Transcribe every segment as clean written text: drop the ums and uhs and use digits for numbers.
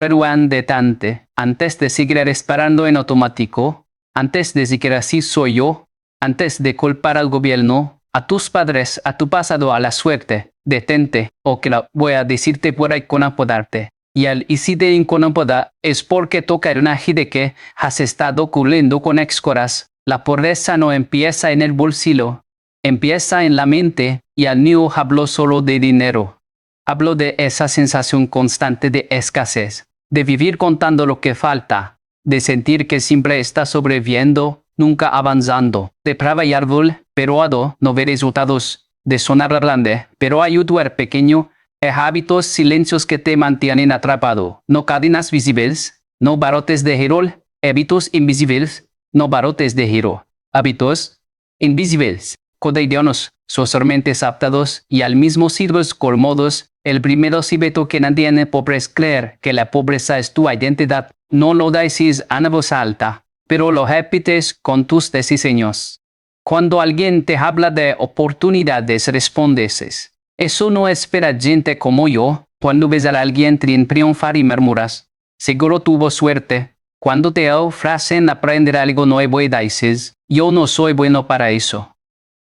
Pero detente, antes de seguir esperando en automático, antes de decir así soy yo, antes de culpar al gobierno, a tus padres, a tu pasado, a la suerte, detente, o que la voy a decirte por ahí con apodarte. Y al decirte inconopoda es porque toca una de que has estado cubriendo con excoras. La pobreza no empieza en el bolsillo, empieza en la mente, y al niño hablo solo de dinero. Hablo de esa sensación constante de escasez, de vivir contando lo que falta, de sentir que siempre está sobreviviendo, nunca avanzando, de prueba y árbol, pero no ver resultados, de sonar grande, pero ayudar pequeño, hábitos silencios que te mantienen atrapado, no cadenas visibles, no barrotes de giro, hábitos invisibles, no barrotes de giro, hábitos invisibles, cotidianos, socialmente adaptados y al mismo sirvos cómodos. El primero cibito que nadie pobre es creer que la pobreza es tu identidad. No lo dices a voz alta, pero lo repites con tus decisiones. Cuando alguien te habla de oportunidades, respondes: eso no espera gente como yo. Cuando ves a alguien triunfar y murmuras: seguro tuvo suerte. Cuando te ofrecen aprender algo nuevo y dices: yo no soy bueno para eso.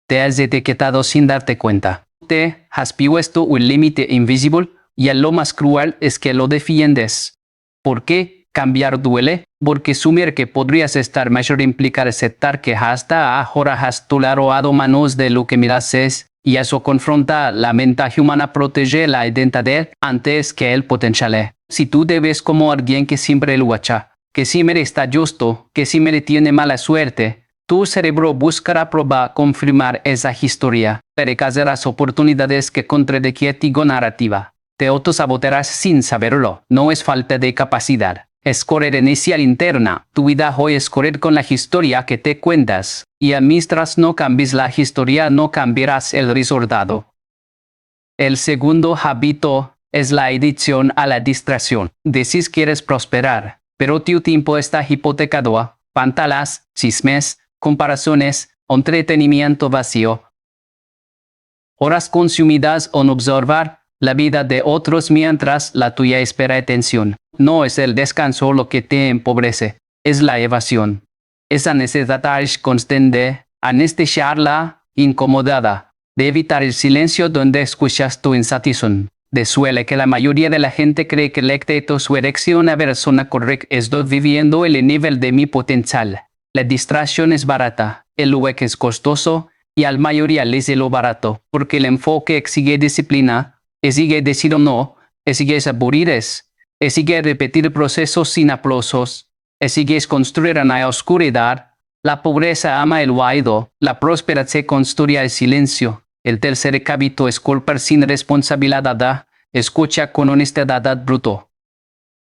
Te has etiquetado sin darte cuenta. Te has puesto un límite invisible y lo más cruel es que lo defiendes. ¿Por qué cambiar duele? Porque asumir que podrías estar mejor implica aceptar que hasta ahora has tolerado menos de lo que mereces, y eso confronta la mente humana, protege la identidad antes que el potencial. Si tú debes como alguien que siempre lucha, que siempre está justo, que siempre tiene mala suerte, tu cerebro buscará probar, confirmar esa historia, las oportunidades que contradicen tu narrativa. Te autosabotearás sin saberlo. No es falta de capacidad, es correr inicial interna. Tu vida hoy es correr con la historia que te cuentas, y mientras no cambies la historia no cambiarás el resultado. El segundo hábito es la adicción a la distracción. Decís que quieres prosperar, pero tu tiempo está hipotecado a pantallas, chismes, comparaciones, entretenimiento vacío. Horas consumidas en observar la vida de otros mientras la tuya espera atención. No es el descanso lo que te empobrece, es la evasión. Esa necesidad constante, anestesiarla, incomodada, de evitar el silencio donde escuchas tu insatisfacción. De suele que la mayoría de la gente cree que el éxito su erección a persona correcta es viviendo el nivel de mi potencial. La distracción es barata, el UX es costoso, y a la mayoría les es lo barato, porque el enfoque exige disciplina, exige decir no, exige aburrirse, exige repetir procesos sin aplausos, exige construir en la oscuridad. La pobreza ama el ruido, la prosperidad se construye el silencio. El tercer hábito es culpar sin responsabilidad, escucha con honestidad bruto.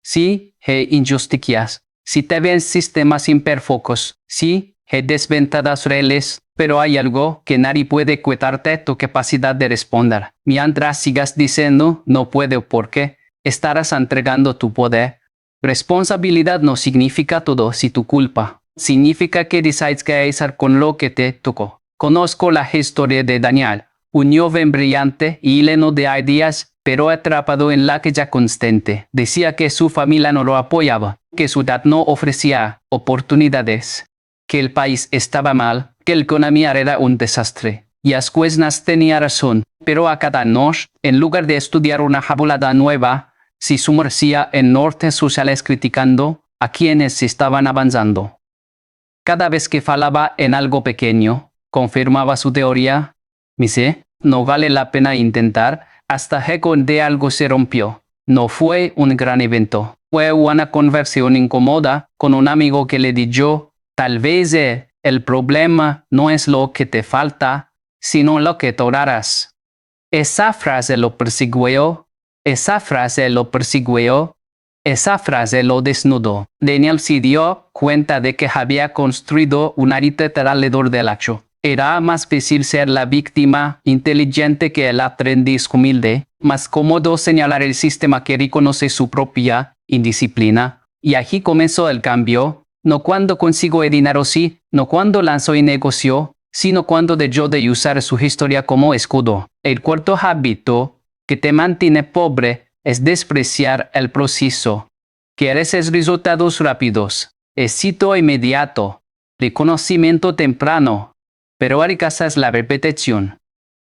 Sí, hay injusticias. Si te ven sistemas imperfectos, sí, hay desventajas reales, pero hay algo que nadie puede quitarte: tu capacidad de responder. Mientras sigas diciendo no puedo porque estarás entregando tu poder. Responsabilidad no significa todo si tu culpa. Significa que decides qué hacer con lo que te tocó. Conozco la historia de Daniel, un joven brillante y lleno de ideas, pero atrapado en la queja constante. Decía que su familia no lo apoyaba, que su edad no ofrecía oportunidades, que el país estaba mal, que la economía era un desastre. Y Ascueznas tenía razón, pero a cada noche, en lugar de estudiar una fabulada nueva, se sumergía en nortes sociales criticando a quienes estaban avanzando. Cada vez que falaba en algo pequeño, confirmaba su teoría. No vale la pena intentar, hasta que de algo se rompió. No fue un gran evento. Fue una conversación incómoda con un amigo que le dijo: tal vez el problema no es lo que te falta, sino lo que tolerarás. Esa frase lo persiguió. Esa frase lo persiguió. Esa frase lo desnudó. Daniel se dio cuenta de que había construido una red alrededor del hecho. Era más fácil ser la víctima inteligente que el aprendiz humilde, más cómodo señalar el sistema que reconoce su propia indisciplina. Y aquí comenzó el cambio, no cuando consiguió el dinero, sí, no cuando lanzó el negocio, sino cuando dejó de usar su historia como escudo. El cuarto hábito que te mantiene pobre es despreciar el proceso. Quieres resultados rápidos, éxito inmediato, reconocimiento temprano, pero rechazas la repetición.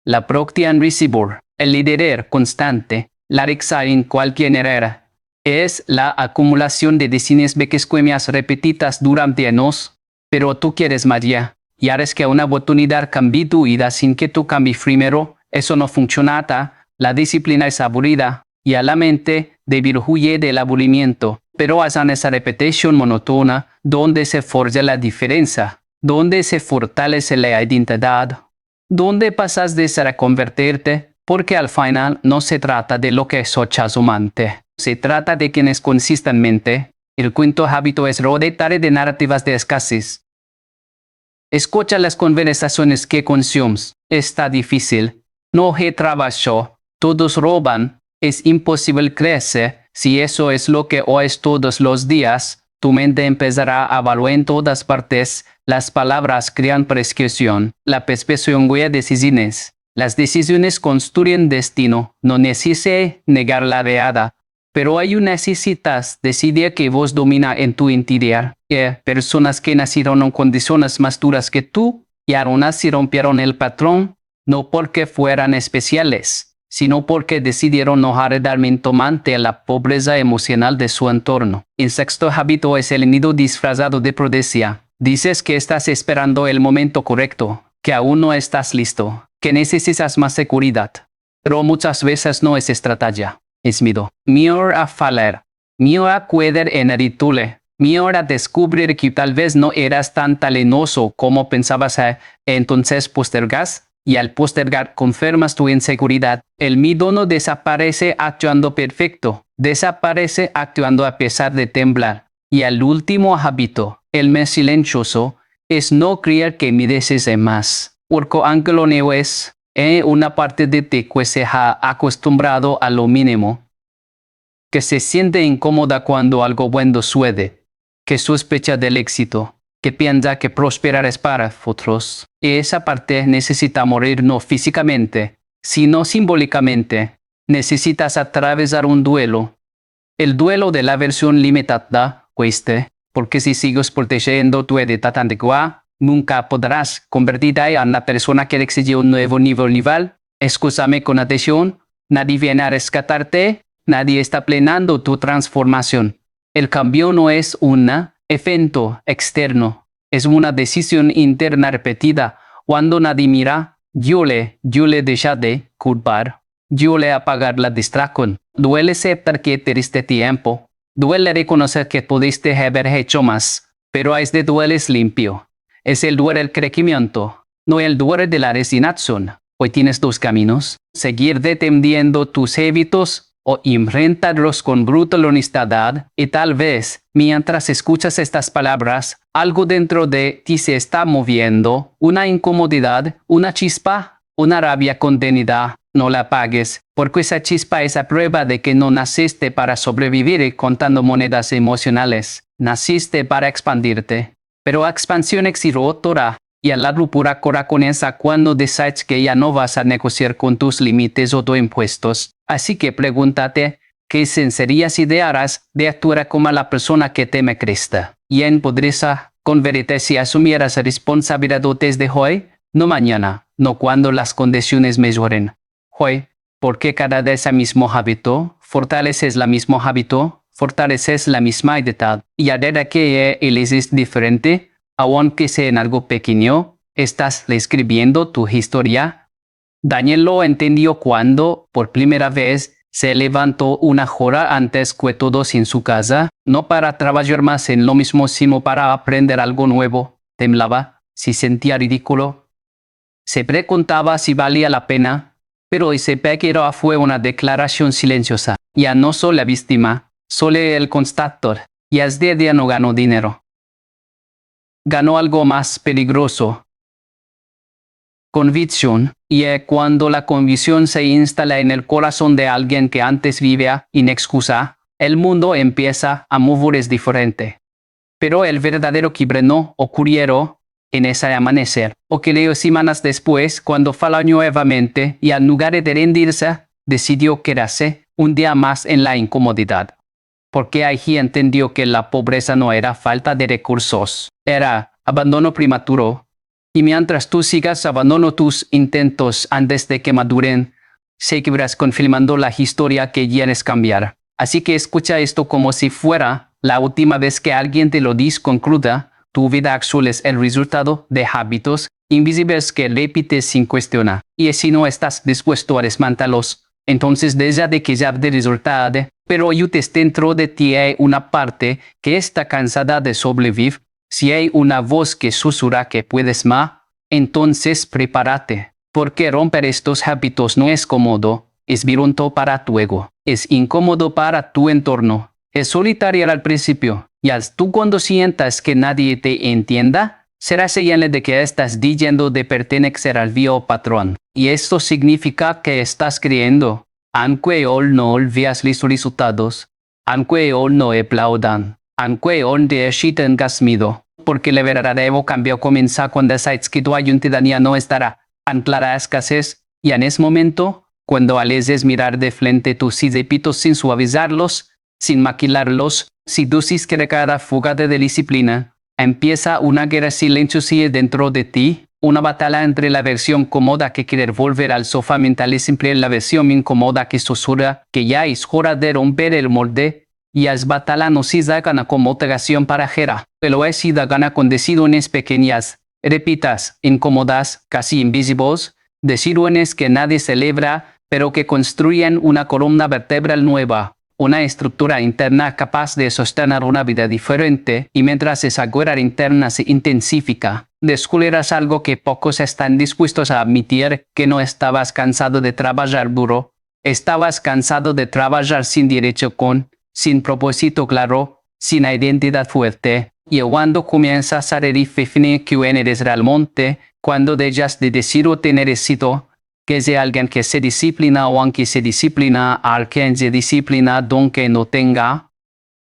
La proacción recibir, el liderar constante, la realizar en cualquier era, es la acumulación de decisiones pequeñas repetidas durante años, pero tú quieres María, y harás que una oportunidad cambie tu vida sin que tú cambies primero, eso no funciona, la disciplina es aburrida, y a la mente débil huye del aburrimiento, pero hacen esa repetición monótona, donde se forja la diferencia, donde se fortalece la identidad, donde pasas de ser a convertirte, porque al final no se trata de lo que escuchas o mente, se trata de quienes consistentemente. El quinto hábito es rodearte de narrativas de escasez. Escucha las conversaciones que consumes, está difícil, no hay trabajo, todos roban, es imposible crecer, si eso es lo que oyes todos los días, tu mente empezará a evaluar en todas partes, las palabras crean prescripción, la percepción guía decisiones, las decisiones construyen destino, no necesitas negar la realidad, pero hay necesitas decidir que vos domina en tu interior, personas que nacieron en condiciones más duras que tú, y aún así rompieron el patrón, no porque fueran especiales, sino porque decidieron no realmente ante la pobreza emocional de su entorno. El sexto hábito es el nido disfrazado de prudencia. Dices que estás esperando el momento correcto, que aún no estás listo, que necesitas más seguridad. Pero muchas veces no es estrategia, es miedo. Miedo a fallar, miedo a quedar en ridículo, miedo a descubrir que tal vez no eras tan talentoso como pensabas, entonces postergas. Y al postergar confirmas tu inseguridad. El miedo no desaparece actuando perfecto, desaparece actuando a pesar de temblar. Y el último hábito, el más silencioso, es no creer que mereces más. Porque aunque lo niegues, una parte de ti que se ha acostumbrado a lo mínimo, que se siente incómoda cuando algo bueno sucede, que sospecha del éxito, que piensa que prosperar es para otros. Y esa parte necesita morir no físicamente, sino simbólicamente. Necesitas atravesar un duelo. El duelo de la versión limitada, porque si sigues protegiendo tu identidad antigua, nunca podrás convertirte en la persona que exige un nuevo nivel. Escúchame con atención, nadie viene a rescatarte, nadie está planeando tu transformación. El cambio no es un evento externo, es una decisión interna repetida. Cuando nadie mira, yo le deja de culpar, yo le apagar la distracción. Duele aceptar que perdiste tiempo, duele reconocer que pudiste haber hecho más, pero este duelo es limpio. Es el duelo del crecimiento, no el duelo de la resignación. Hoy tienes dos caminos, seguir defendiendo tus hábitos o enfrentarlos con brutal honestidad, y tal vez, mientras escuchas estas palabras, algo dentro de ti se está moviendo, una incomodidad, una chispa, una rabia contenida. No la apagues, porque esa chispa es la prueba de que no naciste para sobrevivir contando monedas emocionales, naciste para expandirte. Pero la expansión exige rotura, y la ruptura comienza cuando decides que ya no vas a negociar con tus límites o tus impuestos. Así que pregúntate, ¿qué serías si dejaras de actuar como la persona que teme Cristo? Y en podrías convertirte si asumieras responsabilidad desde hoy, no mañana, no cuando las condiciones mejoren. Hoy, porque cada vez el mismo hábito, fortaleces la mismo hábito, fortaleces la misma identidad. Y a medida que eliges diferente, aunque sea en algo pequeño, estás escribiendo tu historia. Daniel lo entendió cuando, por primera vez, se levantó una hora antes que todos en su casa, no para trabajar más en lo mismo, sino para aprender algo nuevo. Temblaba, se sentía ridículo. Se preguntaba si valía la pena, pero ese pequeño fue una declaración silenciosa. Ya no soy la víctima, soy el constatador, y desde día no ganó dinero. Ganó algo más peligroso. Convicción, y cuando la convicción se instala en el corazón de alguien que antes vivía inexcusa, el mundo empieza a moverse diferente. Pero el verdadero quiebre no ocurrió en ese amanecer, o que leo semanas después, cuando falló nuevamente y en lugar de rendirse, decidió quedarse un día más en la incomodidad. porque allí entendió que la pobreza no era falta de recursos, era abandono prematuro. Y mientras tú sigas abandonando tus intentos antes de que maduren, seguirás confirmando la historia que quieres cambiar. Así que escucha esto como si fuera la última vez que alguien te lo dice con cruda. Tu vida actual es el resultado de hábitos invisibles que repites sin cuestionar. Y si no estás dispuesto a desmantelarlos, entonces deja de que ya de resultado. Pero ayudes dentro de ti hay una parte que está cansada de sobrevivir. Si hay una voz que susurra que puedes más, entonces prepárate. Porque romper estos hábitos no es cómodo, es violento para tu ego, es incómodo para tu entorno, es solitario al principio. Y tú cuando sientas que nadie te entienda, será señal de que estás diciendo de pertenecer al viejo patrón. Y esto significa que estás creyendo, aunque hoy no veas los resultados, aunque hoy no aplaudan, aunque hoy te tengas miedo. Porque el verdadero cambio comienza cuando sabes que tu identidad no estará anclada a escasez, y en ese momento, cuando alejes mirar de frente tus hábitos sin suavizarlos, sin maquilarlos, si duces que cada fuga de disciplina, empieza una guerra silenciosa dentro de ti, una batalla entre la versión cómoda que quiere volver al sofá mental y siempre la versión incómoda que susurra que ya es hora de romper el molde. Y las batallas no se gana con motivación pasajera, pero es sido gana con decisiones pequeñas, repitas, incómodas, casi invisibles, decisiones que nadie celebra, pero que construyen una columna vertebral nueva, una estructura interna capaz de sostener una vida diferente, y mientras esa guerra interna se intensifica, descubrirás algo que pocos están dispuestos a admitir, que no estabas cansado de trabajar duro, estabas cansado de trabajar sin derecho sin propósito claro, sin identidad fuerte, y cuando comienzas a definir quién eres realmente, cuando dejas de decir o tener éxito, que es alguien que se disciplina o aunque se disciplina, alguien se disciplina aunque no tenga,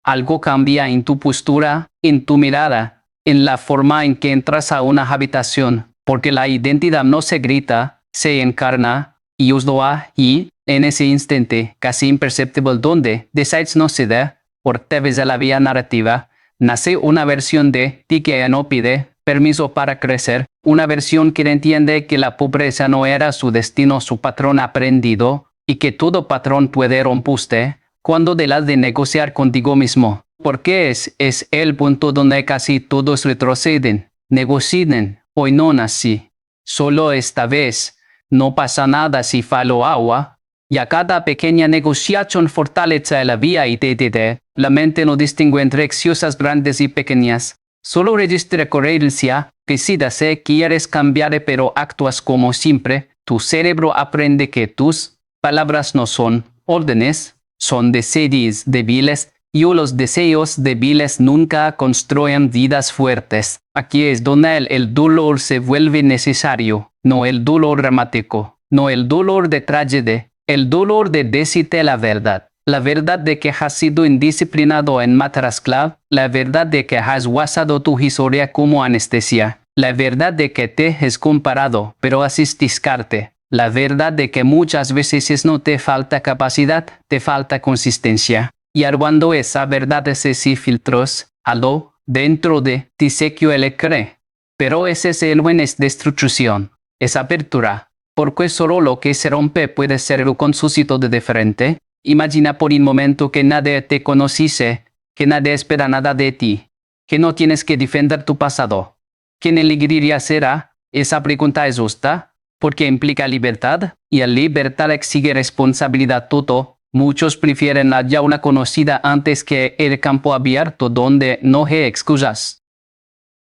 algo cambia en tu postura, en tu mirada, en la forma en que entras a una habitación, porque la identidad no se grita, se encarna, y os lo ha, y, en ese instante, casi imperceptible donde, decides no se da, por través de la vía narrativa, nace una versión de ti que ya no pide permiso para crecer, una versión que entiende que la pobreza no era su destino, su patrón aprendido, y que todo patrón puede romperse, cuando dejas de negociar contigo mismo. Porque es el punto donde casi todos retroceden, negocian, hoy no nací. Solo esta vez, no pasa nada si falo agua, y a cada pequeña negociación fortalece la vía identidad. La mente no distingue entre cosas grandes y pequeñas. Solo registra coherencia, que si quieres cambiar pero actúas como siempre, tu cerebro aprende que tus palabras no son órdenes, son deseos débiles, y los deseos débiles nunca construyen vidas fuertes. Aquí es donde el dolor se vuelve necesario, no el dolor dramático, no el dolor de tragedia, el dolor de decirte la verdad de que has sido indisciplinado en materia clave, la verdad de que has usado tu historia como anestesia, la verdad de que te has comparado, pero has descarte, la verdad de que muchas veces no te falta capacidad, te falta consistencia. Y cuando esa verdad se filtros, algo dentro de ti se que él cree. Pero ese es el buen es destrucción, es apertura, porque solo lo que se rompe puede ser con su sitio de diferente. Imagina por un momento que nadie te conociese, que nadie espera nada de ti, que no tienes que defender tu pasado. ¿Quién alegría será? Esa pregunta es justa, porque implica libertad, y la libertad exige responsabilidad todo. Muchos prefieren la ya una conocida antes que el campo abierto donde no hay excusas.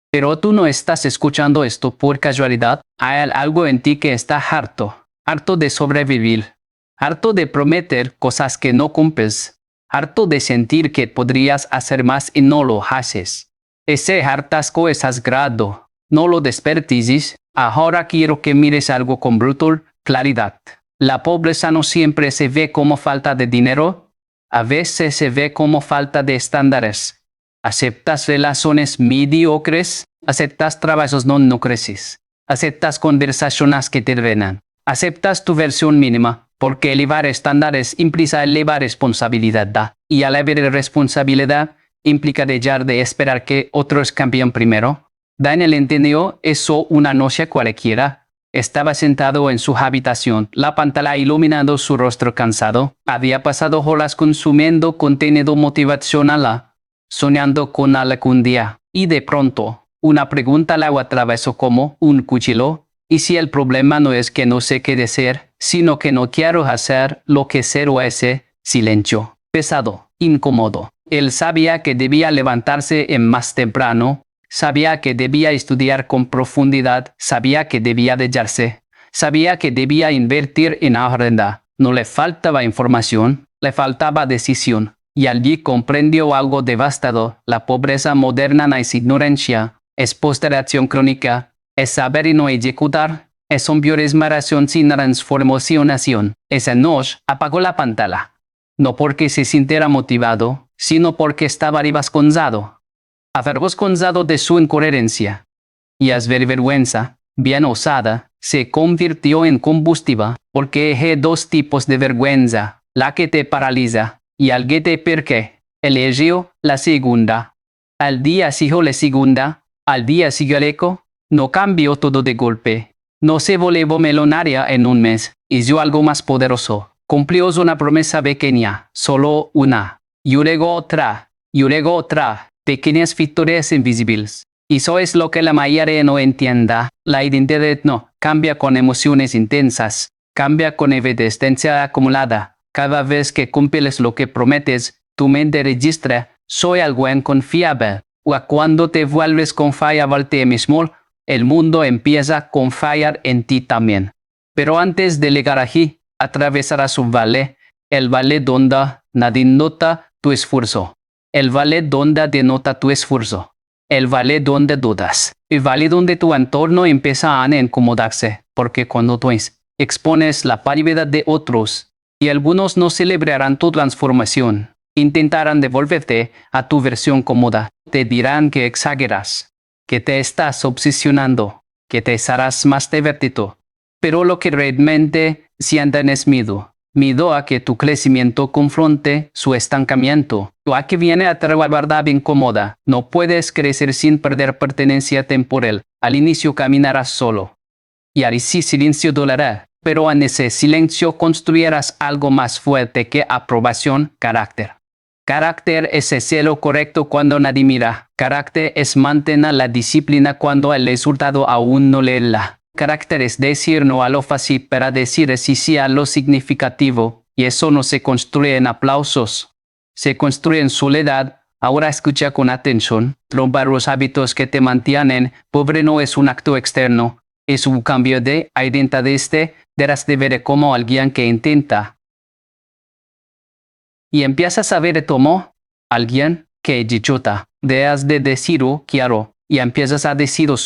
Pero tú no estás escuchando esto por casualidad. Hay algo en ti que está harto de sobrevivir, harto de prometer cosas que no cumples, harto de sentir que podrías hacer más y no lo haces. Ese hartazgo es sagrado, no lo desperdicies. Ahora quiero que mires algo con brutal claridad. La pobreza no siempre se ve como falta de dinero, a veces se ve como falta de estándares. Aceptas relaciones mediocres, aceptas trabajos no creces, aceptas conversaciones que te drenan, aceptas tu versión mínima, porque elevar estándares implica elevar responsabilidad. Y al haber responsabilidad, implica dejar de esperar que otros cambien primero. Daniel entendió eso una noche cualquiera. Estaba sentado en su habitación, la pantalla iluminando su rostro cansado. Había pasado horas consumiendo contenido motivacional, soñando con algún día. Y de pronto, una pregunta la atravesó como un cuchillo. ¿Y si el problema no es que no sé qué decir, sino que no quiero hacer lo que cero ese silencio? Pesado, incómodo. Él sabía que debía levantarse más temprano, sabía que debía estudiar con profundidad, sabía que debía dejarse, sabía que debía invertir en agenda. No le faltaba información, le faltaba decisión. Y allí comprendió algo devastador. La pobreza moderna no es ignorancia, es postergación crónica, es saber y no ejecutar, es un bioresmaración sin transformación. Esa noche apagó la pantalla. No porque se sintiera motivado, sino porque estaba avergonzado. Avergonzado de su incoherencia. Y es vergüenza, bien osada, se convirtió en combustible, porque hay dos tipos de vergüenza, la que te paraliza, y el que te perque. Eligió la segunda. Al día siguió la segunda, al día siguió el eco. No cambió todo de golpe. No se volvió millonaria en un mes. Hizo algo más poderoso. Cumplió una promesa pequeña, solo una. Y luego otra. Y luego otra. Pequeñas victorias invisibles. Y eso es lo que la mayoría no entienda. La identidad no cambia con emociones intensas. Cambia con evidencia acumulada. Cada vez que cumples lo que prometes, tu mente registra, soy alguien confiable. O cuando te vuelves confiable a ti mismo, el mundo empieza a confiar en ti también. Pero antes de llegar allí, atravesarás un valle, el valle donde nadie nota tu esfuerzo. El valle donde denota tu esfuerzo. El valle donde dudas. El valle donde tu entorno empieza a incomodarse, porque cuando tú expones la palidez de otros, y algunos no celebrarán tu transformación, intentarán devolverte a tu versión cómoda, te dirán que exageras, que te estás obsesionando, que te serás más divertido. Pero lo que realmente sienten es miedo. Miedo a que tu crecimiento confronte su estancamiento. O a que viene a traer verdad incómoda. No puedes crecer sin perder pertenencia temporal. Al inicio caminarás solo. Y al silencio dolerá. Pero en ese silencio construirás algo más fuerte que aprobación, carácter. Carácter es hacer lo correcto cuando nadie mira. Carácter es mantener la disciplina cuando el resultado aún no le da. Carácter es decir no a lo fácil para decir sí a lo significativo. Y eso no se construye en aplausos. Se construye en soledad. Ahora escucha con atención. Romper los hábitos que te mantienen pobre no es un acto externo. Es un cambio de identidad. Deberás de ver como alguien que intenta. Y empiezas a ver como alguien que ejecuta. Dejas de decirlo claro y empiezas a decirlo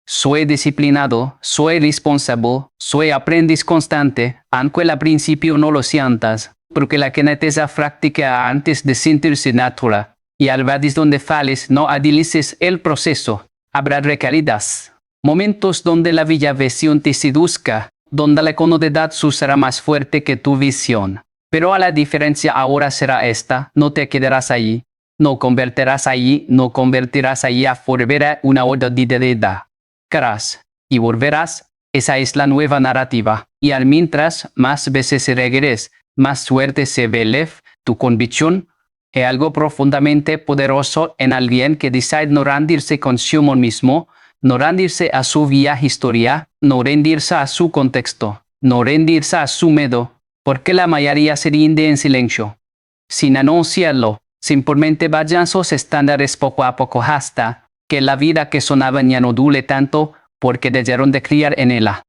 soy disciplinado, soy responsable, soy aprendiz constante, aunque al principio no lo sientas, porque la geneteza práctica antes de sentirse natural. Y al ver donde falles, no agilices el proceso. Habrá recaídas, momentos donde la bella visión te seduzca, donde la comodidad será más fuerte que tu visión. Pero a la diferencia ahora será esta, no te quedarás allí, no convertirás allí a volver una identidad. Carás y volverás, esa es la nueva narrativa. Y al mientras más veces regreses, más suerte se ve tu convicción es algo profundamente poderoso en alguien que decide no rendirse consigo mismo, no rendirse a su vieja historia, no rendirse a su contexto, no rendirse a su miedo, porque la mayoría se rinde en silencio. Sin anunciarlo, simplemente vayan sus estándares poco a poco hasta que la vida que sonaba ya no dure tanto porque dejaron de criar en ella.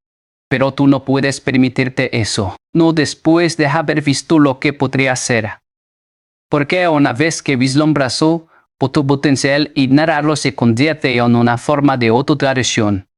Pero tú no puedes permitirte eso, no después de haber visto lo que podría ser. Porque una vez que vislumbras tu potencial, ignorarlo se convierte en una forma de autotraición.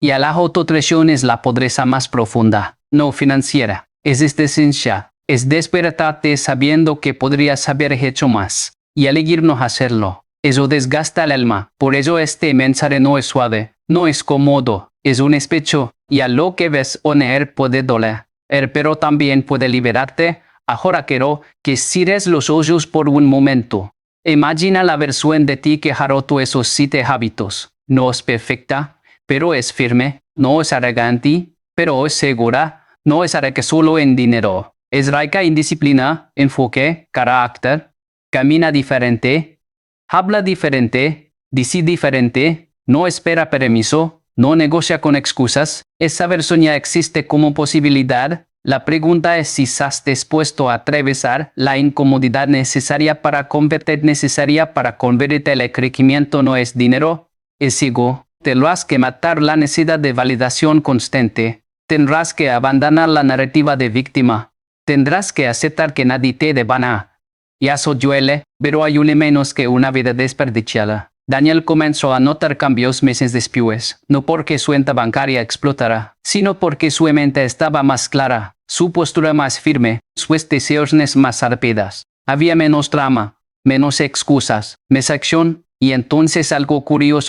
Y la autotraición es la pobreza más profunda, no financiera, es existencia, es despertarte sabiendo que podrías haber hecho más, y elegir no hacerlo. Eso desgasta el alma, por ello este mensaje no es suave, no es cómodo, es un espejo, y a lo que ves poner puede doler, pero también puede liberarte, Ahora quiero que cierres los ojos por un momento. Imagina la versión de ti que ha roto esos 7 hábitos. No es perfecta, pero es firme. No es arrogante, pero es segura. No es rica solo en dinero. Es rica en disciplina, enfoque, carácter. Camina diferente. Habla diferente. Dice diferente. No espera permiso. No negocia con excusas. Esa versión ya existe como posibilidad. La pregunta es si estás dispuesto a atravesar la incomodidad necesaria para convertir el crecimiento. No es dinero, es ego. Tendrás que matar la necesidad de validación constante. Tendrás que abandonar la narrativa de víctima. Tendrás que aceptar que nadie te devana. Y eso duele, pero ayuda menos que una vida desperdiciada. Daniel comenzó a notar cambios meses después, no porque su cuenta bancaria explotara, sino porque su mente estaba más clara, su postura más firme, sus deseos más rápidas. Había menos drama, menos excusas, más acción, y entonces algo ocurrió.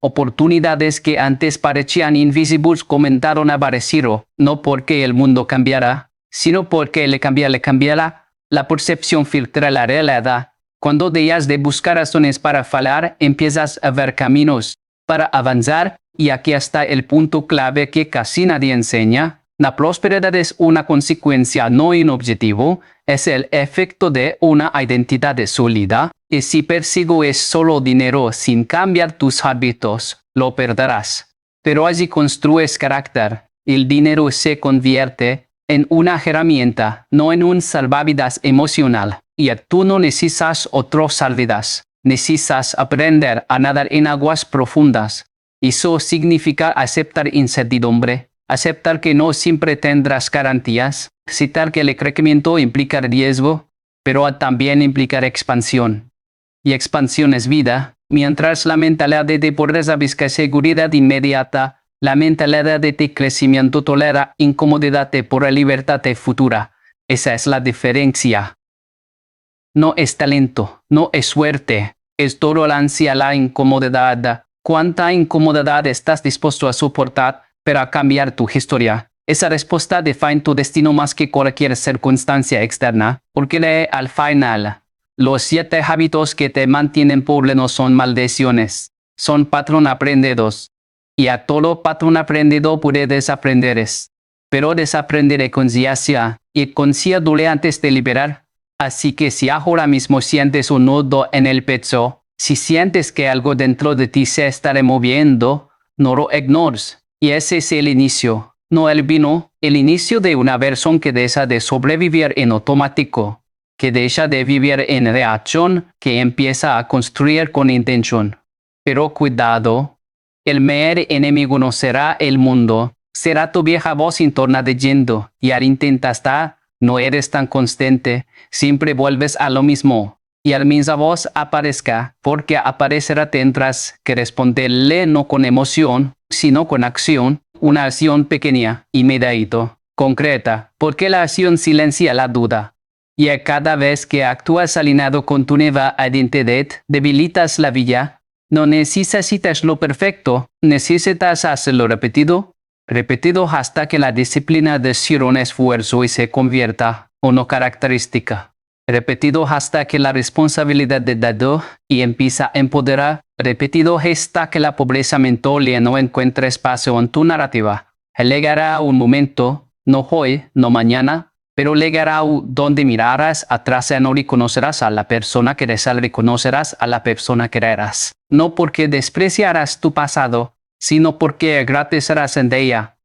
Oportunidades que antes parecían invisibles comenzaron a aparecer, no porque el mundo cambiara, sino porque le cambiara, la percepción filtra la realidad. Cuando dejas de buscar razones para fallar, empiezas a ver caminos para avanzar, y aquí está el punto clave que casi nadie enseña. La prosperidad es una consecuencia, no un objetivo, es el efecto de una identidad sólida, y si persigues solo dinero sin cambiar tus hábitos, lo perderás. Pero allí construyes carácter. El dinero se convierte en una herramienta, no en un salvavidas emocional. Y tú no necesitas otro salvavidas. Necesitas aprender a nadar en aguas profundas. Eso significa aceptar incertidumbre, aceptar que no siempre tendrás garantías, aceptar que el crecimiento implica riesgo, pero también implica expansión. Y expansión es vida, mientras la mentalidad de pobreza busca seguridad inmediata, la mentalidad de crecimiento tolera incomodidad por libertad futura. Esa es la diferencia. No es talento, no es suerte, es tolerancia a la incomodidad. ¿Cuánta incomodidad estás dispuesto a soportar para cambiar tu historia? Esa respuesta define tu destino más que cualquier circunstancia externa, porque al final, los 7 hábitos que te mantienen pobre no son maldiciones, son patrón aprendidos. Y a todo patrón aprendido puede desaprender, pero desaprender con conciencia, y conciencia duele antes de liberar. Así que si ahora mismo sientes un nudo en el pecho, si sientes que algo dentro de ti se está removiendo, no lo ignores. Y ese es el inicio, no el inicio de una versión que deja de sobrevivir en automático, que deja de vivir en reacción, que empieza a construir con intención. Pero cuidado, el mayor enemigo no será el mundo, será tu vieja voz interna diciendo, ya intentaste. No eres tan constante, siempre vuelves a lo mismo. Y al misma voz aparezca, porque aparecerá tendrás que responderle no con emoción, sino con acción, una acción pequeña, inmediata, concreta, porque la acción silencia la duda. Y a cada vez que actúas alineado con tu nueva identidad, debilitas la vida. No necesitas lo perfecto, necesitas hacerlo repetido hasta que la disciplina decida un esfuerzo y se convierta en una característica. Repetido hasta que la responsabilidad de dado y empieza a empoderar. Repetido hasta que la pobreza mental ya no encuentre espacio en tu narrativa. Llegará un momento, no hoy, no mañana, pero llegará donde mirarás atrás y no reconocerás a la persona que eres, reconocerás a la persona que eras. No porque despreciarás tu pasado, sino porque agradecerás en ella.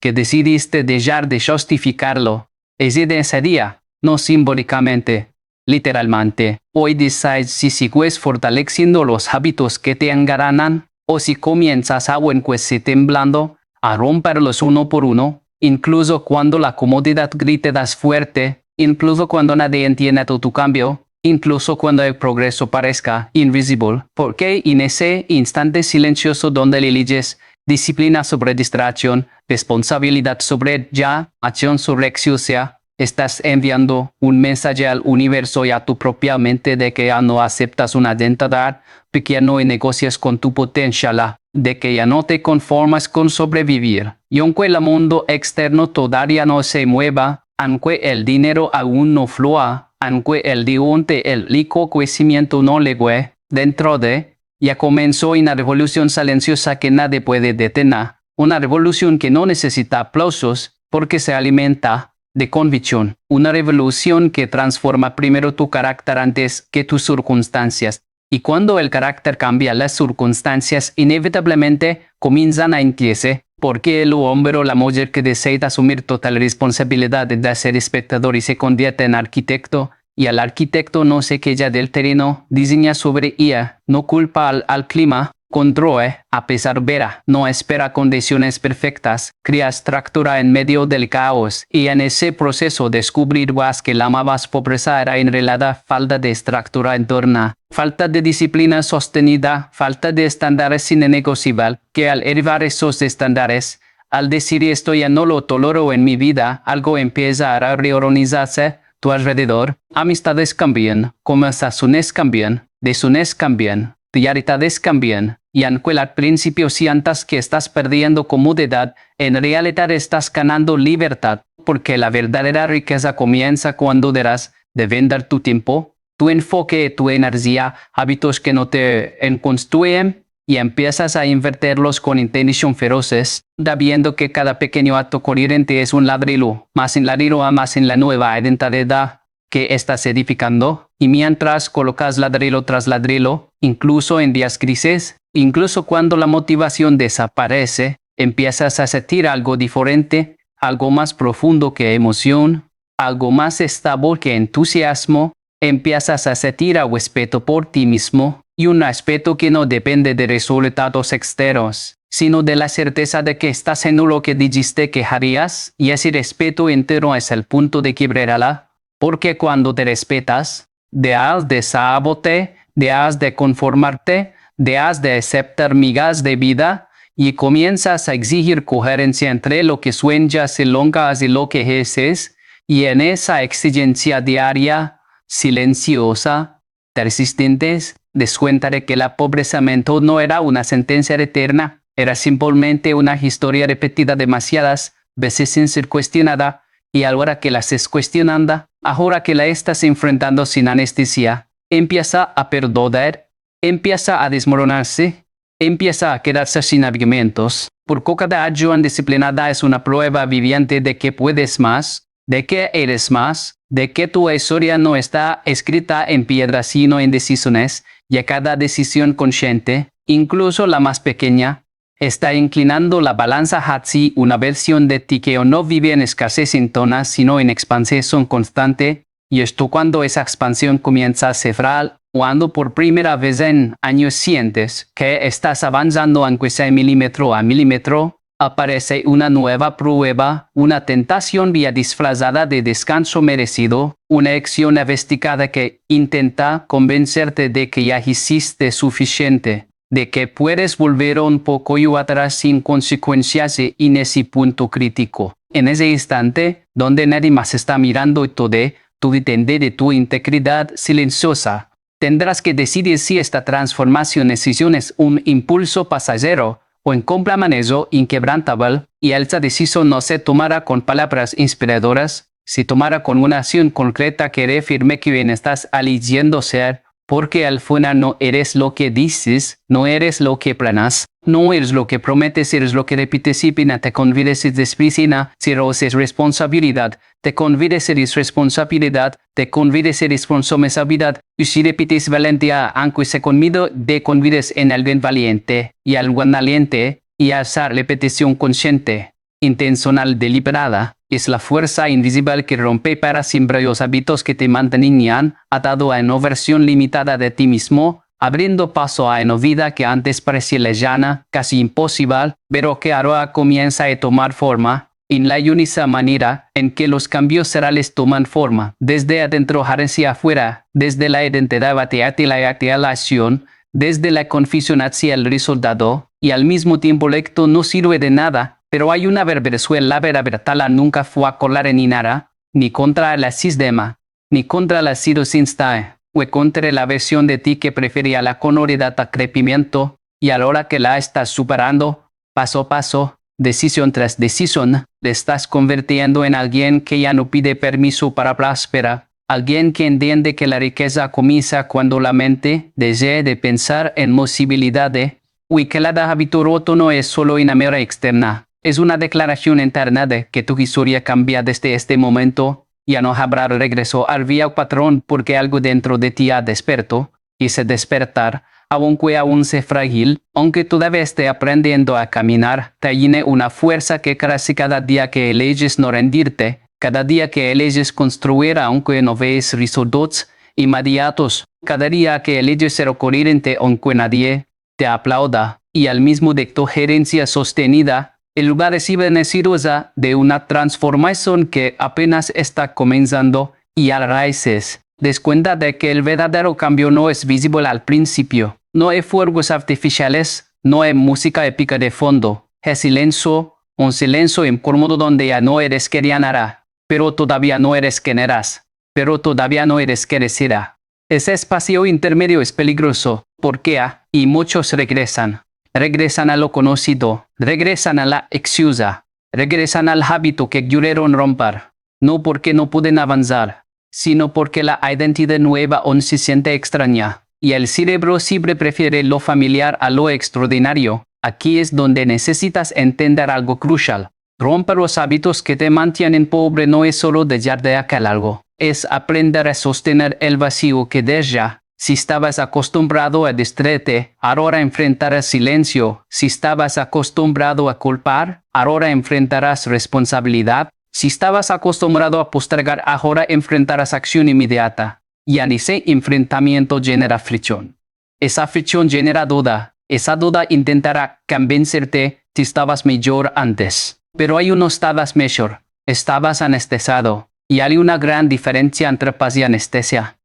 Que decidiste dejar de justificarlo. Es de ese día, no simbólicamente, literalmente. Hoy decides si sigues fortaleciendo los hábitos que te engranan, o si comienzas a encuecer temblando, a romperlos uno por uno, incluso cuando la comodidad grite das fuerte, incluso cuando nadie entienda tu cambio, incluso cuando el progreso parezca invisible, porque en ese instante silencioso donde eliges disciplina sobre distracción, responsabilidad sobre ya, acción sobre excusa, estás enviando un mensaje al universo y a tu propia mente de que ya no aceptas una identidad pequeña y negocias con tu potencial, de que ya no te conformas con sobrevivir. Y aunque el mundo externo todavía no se mueva, aunque el dinero aún no flua, aunque el dionte el rico crecimiento no legue, dentro de, ya comenzó una revolución silenciosa que nadie puede detener, una revolución que no necesita aplausos, porque se alimenta de convicción, una revolución que transforma primero tu carácter antes que tus circunstancias. Y cuando el carácter cambia, las circunstancias inevitablemente comienzan a inclinarse, porque el hombre o la mujer que desea asumir total responsabilidad de ser espectador y se convierte en arquitecto, y el arquitecto no se queja del terreno, diseña sobre ella, no culpa al clima, controla, a pesar vera, no espera condiciones perfectas, crea estructura en medio del caos, y en ese proceso descubrirás que la más pobreza era en realidad falta de estructura interna, falta de disciplina sostenida, falta de estándares innegociables, que al elevar esos estándares, al decir esto ya no lo tolero en mi vida, algo empieza a reorganizarse tu alrededor, amistades cambian, conversaciones cambian, decisiones cambian, prioridades cambian, y aunque al principio sientas que estás perdiendo comodidad, en realidad estás ganando libertad, porque la verdadera riqueza comienza cuando dejas de vender tu tiempo, tu enfoque, tu energía, hábitos que no te construyen, y empiezas a invertirlos con intención feroces, sabiendo que cada pequeño acto coherente es un ladrillo, más en ladrillo más en la nueva identidad que estás edificando, y mientras colocas ladrillo tras ladrillo, incluso en días grises, incluso cuando la motivación desaparece, empiezas a sentir algo diferente, algo más profundo que emoción, algo más estable que entusiasmo, empiezas a sentir el respeto por ti mismo, y un respeto que no depende de resultados externos, sino de la certeza de que estás en lo que dijiste que harías, y ese respeto entero es el punto de quiebrela, porque cuando te respetas, dejas de sabote, dejas de conformarte, dejas de aceptar migas de vida, y comienzas a exigir coherencia entre lo que sueñas y longas y lo que haces, y en esa exigencia diaria, silenciosa, persistentes, des cuenta de que la pobreza mental no era una sentencia eterna, era simplemente una historia repetida demasiadas veces sin ser cuestionada, y ahora que la estás cuestionando, ahora que la estás enfrentando sin anestesia, empieza a perdonar, empieza a desmoronarse, empieza a quedarse sin argumentos, porque cada acción disciplinada es una prueba viviente de que puedes más, de que eres más, de que tu historia no está escrita en piedra sino en decisiones, y a cada decisión consciente, incluso la más pequeña, está inclinando la balanza hacia una versión de ti que no vive en escasez intona sino en expansión constante, y esto cuando esa expansión comienza a cerrar, cuando por primera vez en años sientes que estás avanzando aunque sea milímetro a milímetro, aparece una nueva prueba, una tentación vía disfrazada de descanso merecido, una acción investigada que intenta convencerte de que ya hiciste suficiente, de que puedes volver un poco y atrás sin consecuencias en ese punto crítico. En ese instante, donde nadie más está mirando y todo, tú depende de tu integridad silenciosa. Tendrás que decidir si esta transformación decisión es un impulso pasajero, o en compromiso inquebrantable, y esa decisión no se tomará con palabras inspiradoras, se tomará con una acción concreta que reafirme quién estás eligiendo ser, porque al final no eres lo que dices, no eres lo que planeas, no eres lo que prometes, eres lo que repites y no te convides en disciplina, si es responsabilidad, te convides en responsabilidad, te convides en responsabilidad, y si repites valentía, aunque se convido, te convides en alguien valiente, y algún valiente, y hacer repetición consciente, intencional deliberada, es la fuerza invisible que rompe para siempre los hábitos que te mantenían atado a una versión limitada de ti mismo, abriendo paso a una vida que antes parecía lejana, casi imposible, pero que ahora comienza a tomar forma, en la única manera en que los cambios reales toman forma, desde adentro hacia afuera, desde la identidad hacia la acción, desde la confusión hacia el resultado, y al mismo tiempo el acto no sirve de nada, pero hay una Venezuela verdadera nunca fue a colar ni nada, ni contra el sistema, ni contra la circunstancia, o contra la versión de ti que prefería la comodidad al crecimiento, y ahora que la estás superando, paso a paso, decisión tras decisión, te estás convirtiendo en alguien que ya no pide permiso para prosperar, alguien que entiende que la riqueza comienza cuando la mente desea de pensar en posibilidades, y que el hábito roto no es solo una mera externa, es una declaración interna de que tu historia cambia desde este momento. Ya no habrá regreso al viejo patrón porque algo dentro de ti ha despertado, y ese despertar, aunque aún sea frágil, aunque todavía esté aprendiendo a caminar, te llena una fuerza que crece cada día que eliges no rendirte, cada día que eliges construir aunque no veas resultados inmediatos, cada día que eliges ser coherente aunque nadie te aplauda, y al mismo de tu gerencia sostenida, el lugar recibe necesidad de una transformación que apenas está comenzando y a raíces. Des cuenta de que el verdadero cambio no es visible al principio. No hay fuegos artificiales, no hay música épica de fondo. Es silencio, un silencio incómodo donde ya no eres quien hará. Pero todavía no eres quien eras. Pero todavía no eres quien será. Ese espacio intermedio es peligroso, porque y muchos regresan. Regresan a lo conocido, regresan a la excusa, regresan al hábito que quisieron romper, no porque no pueden avanzar, sino porque la identidad nueva aún se siente extraña, y el cerebro siempre prefiere lo familiar a lo extraordinario. Aquí es donde necesitas entender algo crucial. Romper los hábitos que te mantienen pobre no es solo dejar de aquel algo, es aprender a sostener el vacío que deja. Si estabas acostumbrado a distraerte, ahora enfrentarás silencio. Si estabas acostumbrado a culpar, ahora enfrentarás responsabilidad. Si estabas acostumbrado a postergar, ahora enfrentarás acción inmediata. Y en ese enfrentamiento genera fricción. Esa fricción genera duda. Esa duda intentará convencerte que estabas mejor antes. Pero ahí no estabas mejor. Estabas anestesiado. Y hay una gran diferencia entre paz y anestesia.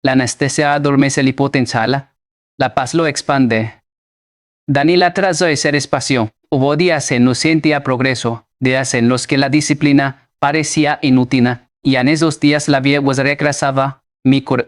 La anestesia adormece el potencial, la paz lo expande. Daniel atrasó ese espacio. Hubo días en los que sentía progreso, días en los que la disciplina parecía inútil, y en esos días la vida regresaba.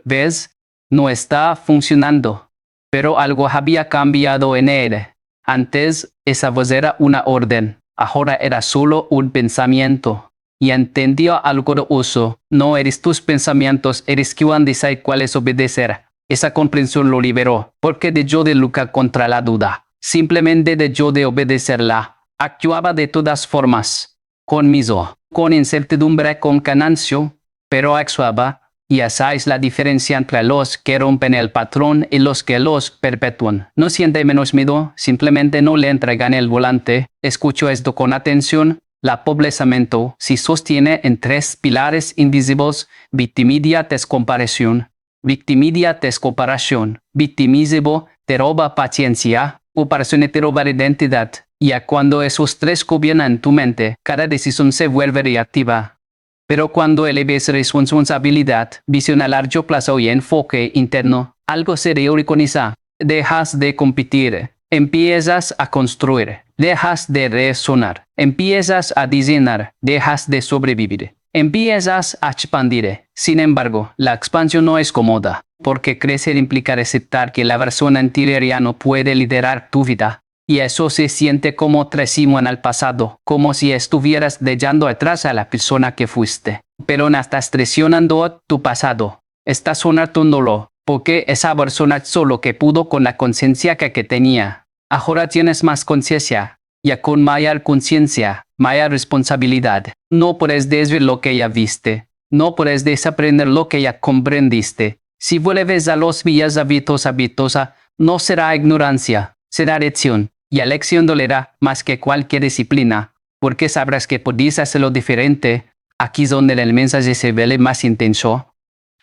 ¿Ves? No está funcionando. Pero algo había cambiado en él. Antes, esa voz era una orden, ahora era solo un pensamiento. Y entendió algo de uso. No eres tus pensamientos, eres quien decide cuál es obedecer. Esa comprensión lo liberó, porque dejó de luchar contra la duda. Simplemente dejó de obedecerla. Actuaba de todas formas. Con miedo, con incertidumbre, con cansancio, pero actuaba. Y esa es la diferencia entre los que rompen el patrón y los que los perpetúan. No siente menos miedo, simplemente no le entregan el volante. Escucho esto con atención. La pobreza mental se sostiene en tres pilares invisibles: victimidia, descomparación. Victimidia, descomparación. Victimismo te roba paciencia, comparación te roba identidad. Y cuando esos tres gobiernan tu mente, cada decisión se vuelve reactiva. Pero cuando eleves responsabilidad, visión a largo plazo y enfoque interno, algo se reorganiza. Dejas de competir. Empiezas a construir, dejas de resonar, empiezas a diseñar, dejas de sobrevivir, empiezas a expandir. Sin embargo, la expansión no es cómoda, porque crecer implica aceptar que la versión anterior ya no puede liderar tu vida. Y eso se siente como traición al pasado, como si estuvieras dejando atrás a la persona que fuiste. Pero no estás traicionando tu pasado, estás honorándolo. Porque esa persona solo que pudo con la conciencia que tenía. Ahora tienes más conciencia, ya con mayor conciencia, mayor responsabilidad. No puedes desver lo que ya viste, no puedes desaprender lo que ya comprendiste. Si vuelves a los viejos hábitos, no será ignorancia, será elección. Y elección dolerá más que cualquier disciplina, porque sabrás que podéis hacerlo diferente. Aquí es donde el mensaje se ve más intenso.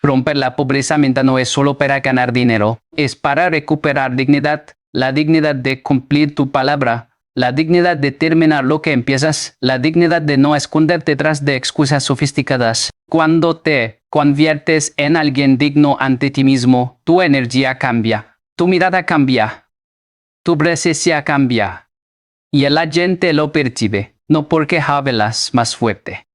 Romper la pobreza mental no es solo para ganar dinero, es para recuperar dignidad, la dignidad de cumplir tu palabra, la dignidad de terminar lo que empiezas, la dignidad de no esconderte detrás de excusas sofisticadas. Cuando te conviertes en alguien digno ante ti mismo, tu energía cambia, tu mirada cambia, tu presencia cambia. Y la gente lo percibe, no porque hablas más fuerte,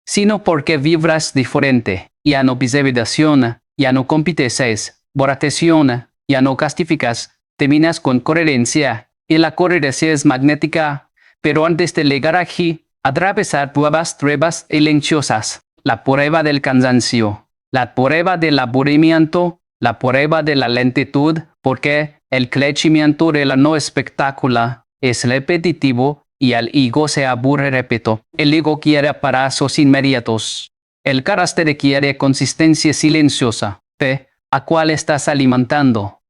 sino porque vibras diferente. Ya no pides evitación, ya no compites, voración, ya no castificas, terminas con coherencia, y la coherencia es magnética, Pero antes de llegar aquí, atravesar pruebas silenciosas, la prueba del cansancio, la prueba del aburrimiento, la prueba de la lentitud, porque el crecimiento de la no espectácula es repetitivo y el ego se aburre repito. El ego quiere pasos inmediatos. El carácter quiere consistencia silenciosa. P. ¿A cuál estás alimentando?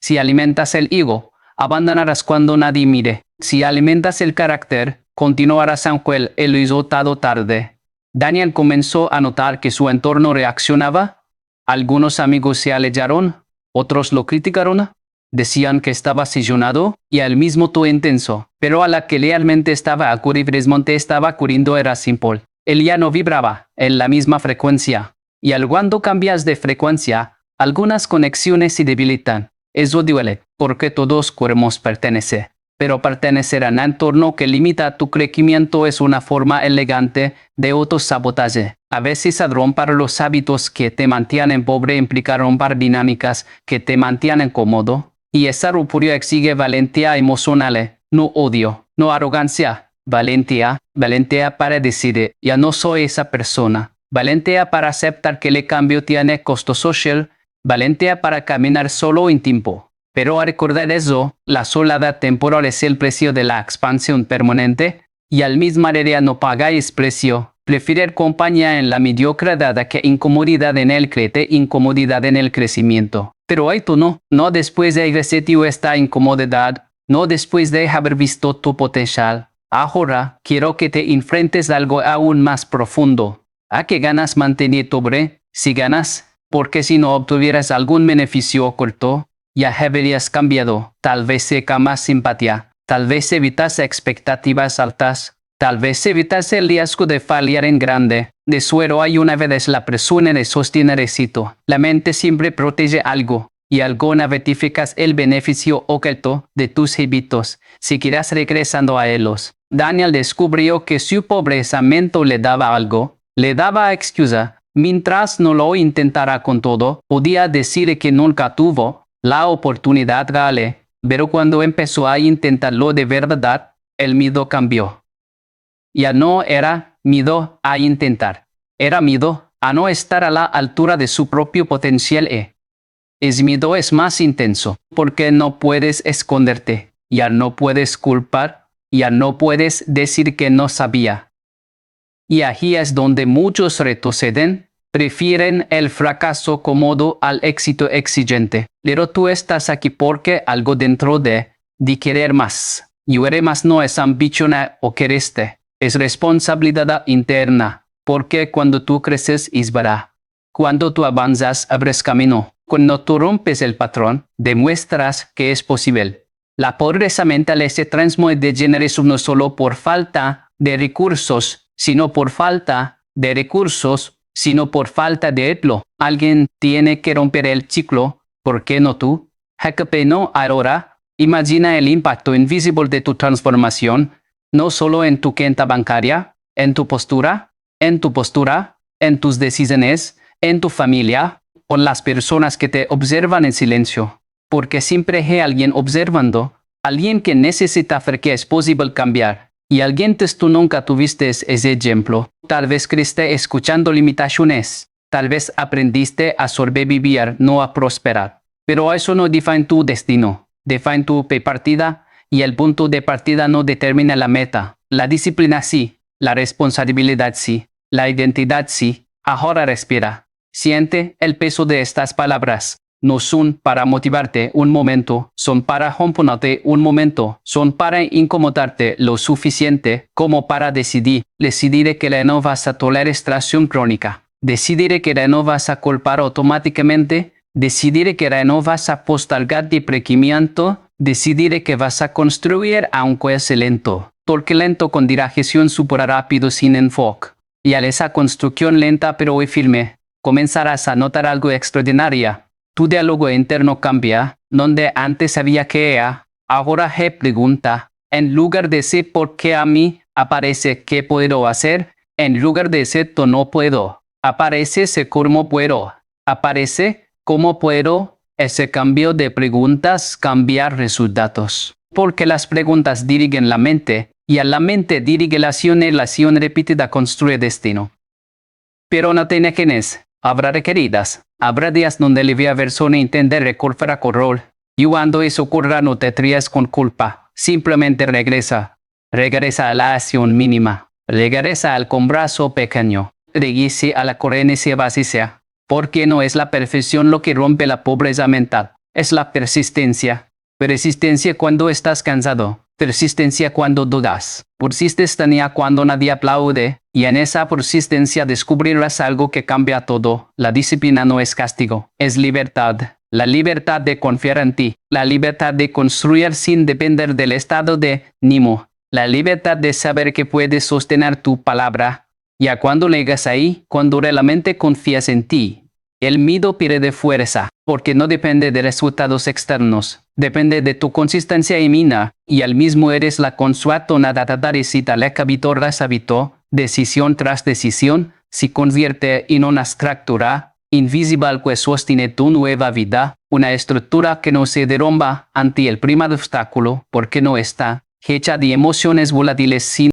Si alimentas el ego, abandonarás cuando nadie mire. Si alimentas el carácter, continuarás aunque el resultado tarde. Daniel comenzó a notar que su entorno reaccionaba. Algunos amigos se alejaron, otros lo criticaron, decían que estaba asesinado y al mismo tiempo intenso, pero a la que realmente estaba ocurriendo era simple. Él ya no vibraba en la misma frecuencia, y al cuando cambias de frecuencia, algunas conexiones se debilitan. Eso duele, porque todos queremos pertenecer. Pero pertenecer a un entorno que limita tu crecimiento es una forma elegante de autosabotaje. A veces romper los hábitos que te mantienen pobre implica romper dinámicas que te mantienen cómodo. Y esa ruptura exige valentía emocional, no odio, no arrogancia. Valentía para decir, ya no soy esa persona. Valentía para aceptar que el cambio tiene costo social. Valentía para caminar solo en tiempo. Pero al recordar eso, la soledad temporal es el precio de la expansión permanente, y al mismo manera no pagáis precio. Prefiero compañía en la mediocridad que incomodidad en el incomodidad en el crecimiento. Pero esto no después de haber sentido esta incomodidad, no después de haber visto tu potencial. Ahora quiero que te enfrentes a algo aún más profundo. ¿A qué ganas mantener pobre? Si ganas, porque si no obtuvieras algún beneficio oculto, ya habrías cambiado. Tal vez seca más simpatía, tal vez evitas expectativas altas, tal vez evitas el riesgo de fallar en grande. De suero hay una vez la persona de sostener éxito. La mente siempre protege algo, y alguna verificas el beneficio oculto de tus hábitos. Seguirás regresando a ellos. Daniel descubrió que su pobreza mental le daba algo, le daba excusa. Mientras no lo intentara con todo, podía decir que nunca tuvo la oportunidad real, pero cuando empezó a intentarlo de verdad, el miedo cambió. Ya no era miedo a intentar, era miedo a no estar a la altura de su propio potencial. Ese miedo es más intenso, porque no puedes esconderte, ya no puedes culpar, ya no puedes decir que no sabía. Y aquí es donde muchos retroceden. Prefieren el fracaso cómodo al éxito exigente. Pero tú estás aquí porque algo dentro de querer más. Querer más no es ambición o quererte, es responsabilidad interna. Porque cuando tú creces es verdad. Cuando tú avanzas abres camino. Cuando tú rompes el patrón, demuestras que es posible. La pobreza mental se transmueve de generación no solo por falta de recursos, sino por falta de recursos, sino por falta de ello. Alguien tiene que romper el ciclo, ¿por qué no tú? ¿Por no ahora? Imagina el impacto invisible de tu transformación, no solo en tu cuenta bancaria, en tu postura, en tus decisiones, en tu familia, o las personas que te observan en silencio. Porque siempre hay alguien observando, alguien que necesita ver que es posible cambiar. Y alguien que tú nunca tuviste ese ejemplo. Tal vez creciste escuchando limitaciones. Tal vez aprendiste a sobrevivir, no a prosperar. Pero eso no define tu destino. Define tu partida, y el punto de partida no determina la meta. La disciplina sí, la responsabilidad sí, la identidad sí. Ahora respira. Siente el peso de estas palabras. No son para motivarte un momento, son para romponerte un momento, son para incomodarte lo suficiente como para decidir que no vas a tolerar extracción crónica, decidir que no vas a culpar automáticamente, decidir que no vas a postergar deprecimiento, decidir que vas a construir aunque es lento, porque lento con dirección súper rápido sin enfoque. Y al esa construcción lenta pero firme, comenzarás a notar algo extraordinario. Tu diálogo interno cambia, donde antes sabía que era, ahora he pregunta, en lugar de decir por qué a mí, aparece qué puedo hacer, en lugar de decir no puedo, aparece cómo puedo, aparece cómo puedo. Ese cambio de preguntas cambia resultados. Porque las preguntas dirigen la mente, y a la mente dirige la acción y la acción repetida construye destino. Pero no te quienes, habrá requeridas, habrá días donde le a persona entender recordará con rol, y cuando eso ocurra no te trías con culpa, simplemente regresa a la acción mínima, regresa al combrazo pequeño, regrese a la coherencia básica, porque no es la perfección lo que rompe la pobreza mental, es la persistencia. Persistencia cuando estás cansado, persistencia cuando dudas, persistencia cuando nadie aplaude, y en esa persistencia descubrirás algo que cambia todo. La disciplina no es castigo, es libertad. La libertad de confiar en ti, la libertad de construir sin depender del estado de ánimo, la libertad de saber que puedes sostener tu palabra. Ya cuando llegas ahí, cuando realmente confías en ti, el miedo pierde fuerza, porque no depende de resultados externos, depende de tu consistencia imina, y al mismo eres la consuetona recita la hábito tras hábito, decisión tras decisión, se convierte en una estructura invisible que sostiene tu nueva vida, una estructura que no se derrumba ante el primer obstáculo, porque no está hecha de emociones volátiles sin